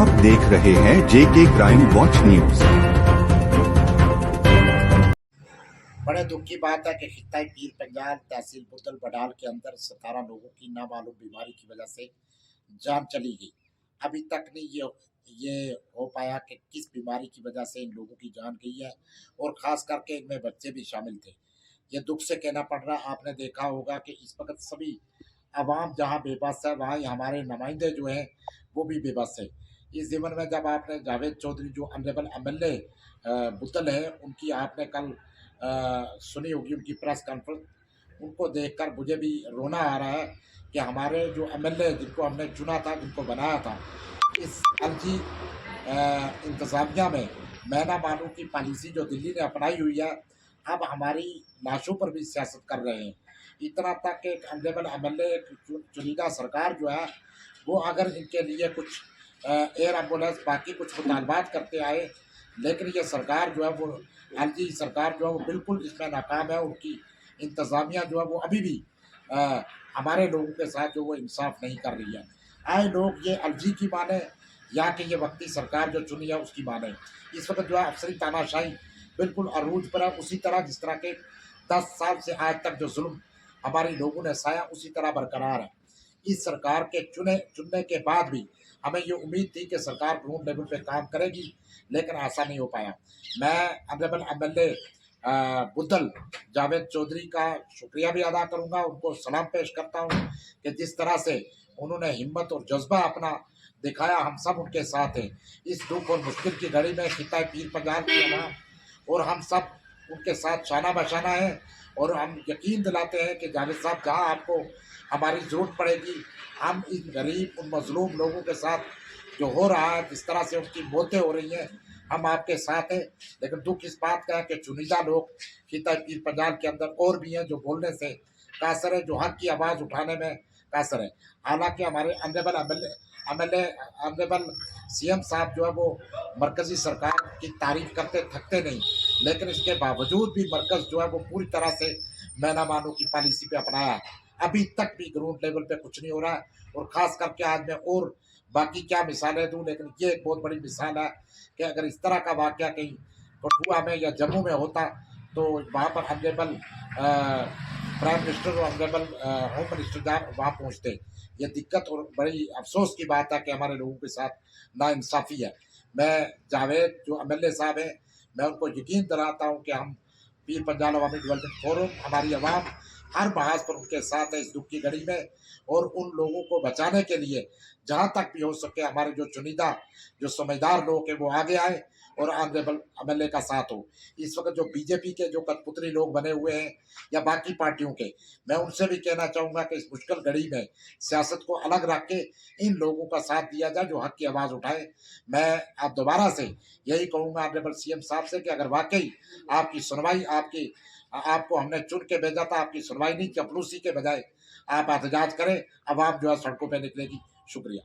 आप देख रहे हैं जेके क्राइम वॉच न्यूज। बड़े दुख की बात है कि खित्ता पीर पंजाल तहसील बुतल बडाल के अंदर 17 लोगों की नामालूम बीमारी की वजह से जान चली गई। अभी तक नहीं ये हो पाया कि किस बीमारी की वजह से इन लोगों की जान गई है, और खास करके इनमें बच्चे भी शामिल थे। ये दुख से कहना पड़ रहा। आपने देखा होगा कि इस वक्त सभी आवाम जहाँ बेबस है, वहाँ हमारे नुमाइंदे जो हैं वो भी बेबस है। इस जीवन में जब आपने जावेद चौधरी जो ऑनरेबल एमएलए बुतल है, उनकी आपने कल सुनी होगी उनकी प्रेस कॉन्फ्रेंस, उनको देखकर मुझे भी रोना आ रहा है कि हमारे जो एमएलए जिनको हमने चुना था, जिनको बनाया था, इस एलजी इंतज़ामिया में मैं ना मानूँ की पॉलिसी जो दिल्ली ने अपनाई हुई है, अब हमारी लाशों पर भी सियासत कर रहे हैं। इतना तक कि एक ऑनरेबल एमएलए चुनिंदा सरकार जो है, वो अगर इनके लिए कुछ एयर एम्बुलेंस बाकी कुछ मुतालबात करते आए, लेकिन ये सरकार जो है वो एलजी सरकार जो है वो बिल्कुल इसमें नाकाम है। उनकी इंतज़ामिया जो है वो अभी भी हमारे लोगों के साथ जो वो इंसाफ नहीं कर रही है। आए लोग ये एलजी की माने या कि ये वक्ती सरकार जो चुनी है उसकी माने। इस वक्त जो है अफसरी तानाशाही बिल्कुल अरूज पर है, उसी तरह जिस तरह के 10 साल से आज तक जो जुल्म हमारे लोगों ने सहा उसी तरह बरकरार है। इस सरकार के चुनने के बाद भी हमें ये उम्मीद थी कि सरकार ग्राउंड लेवल पे काम करेगी, लेकिन ऐसा नहीं हो पाया। मैं ऑनरेबल एमएलए बुद्दल जावेद चौधरी का शुक्रिया भी अदा करूंगा, उनको सलाम पेश करता हूं कि जिस तरह से उन्होंने हिम्मत और जज्बा अपना दिखाया, हम सब उनके साथ हैं। इस दुख और मुश्किल की घड़ी में खिता पीर पंजाल की अवाम और हम सब उनके साथ शाना बशाना है, और हम यकीन दिलाते हैं कि जावेद साहब जहाँ आपको हमारी ज़रूरत पड़ेगी, हम इन गरीब उन मजलूम लोगों के साथ जो हो रहा है, जिस तरह से उनकी मौतें हो रही हैं, हम आपके साथ हैं। लेकिन दुख इस बात का है कि चुनिंदा लोग खिता पीर पंजाल के अंदर और भी हैं जो बोलने से कासर है, जो हक की आवाज़ उठाने में कासर है। हालांकि हमारे ऑनरेबल एमएलए ऑनरेबल सीएम साहब जो है वो मरकज़ी सरकार की तारीफ करते थकते नहीं, लेकिन इसके बावजूद भी मरकज़ जो है वो पूरी तरह से मैं ना मानूँ की पॉलिसी पे अपनाया है। अभी तक भी ग्राउंड लेवल पे कुछ नहीं हो रहा है, और ख़ास करके आज मैं और बाकी क्या मिसालें दूँ, लेकिन ये एक बहुत बड़ी मिसाल है कि अगर इस तरह का वाक़या कहीं कठुआ में या जम्मू में होता, तो वहाँ पर ऑनरेबल प्राइम मिनिस्टर और ऑनरेबल होम मिनिस्टर जहाँ वहाँ पहुँचते। ये दिक्कत और बड़ी अफसोस की बात है कि हमारे लोगों के साथ नाइंसाफ़ी है। मैं जावेद जो एमएलए साहब हैं, मैं उनको यकीन दिलाता हूँ कि हम पीर पंजाल अवामी डेवलपमेंट फोरम, हमारी आवाम हर बहास पर उनके साथ है इस दुख की घड़ी में, और उन लोगों को बचाने के लिए जहाँ तक भी हो सके हमारे जो चुनिंदा जो समझदार लोग हैं वो आगे आए और ऑनरेबल एमएलए का साथ हो। इस वक्त जो बीजेपी के जो कठपुतली लोग बने हुए हैं या बाकी पार्टियों के, मैं उनसे भी कहना चाहूँगा कि इस मुश्किल घड़ी में सियासत को अलग रख के इन लोगों का साथ दिया जाए जो हक की आवाज़ उठाए। मैं अब दोबारा से यही कहूँगा ऑनरेबल सीएम साहब से कि अगर वाकई आपकी सुनवाई आपको हमने चुन के भेजा था, आपकी सुनवाई नहीं, चपलूसी के बजाय आप एहतजाज करें, आवाम जो है सड़कों पे निकलेगी। शुक्रिया।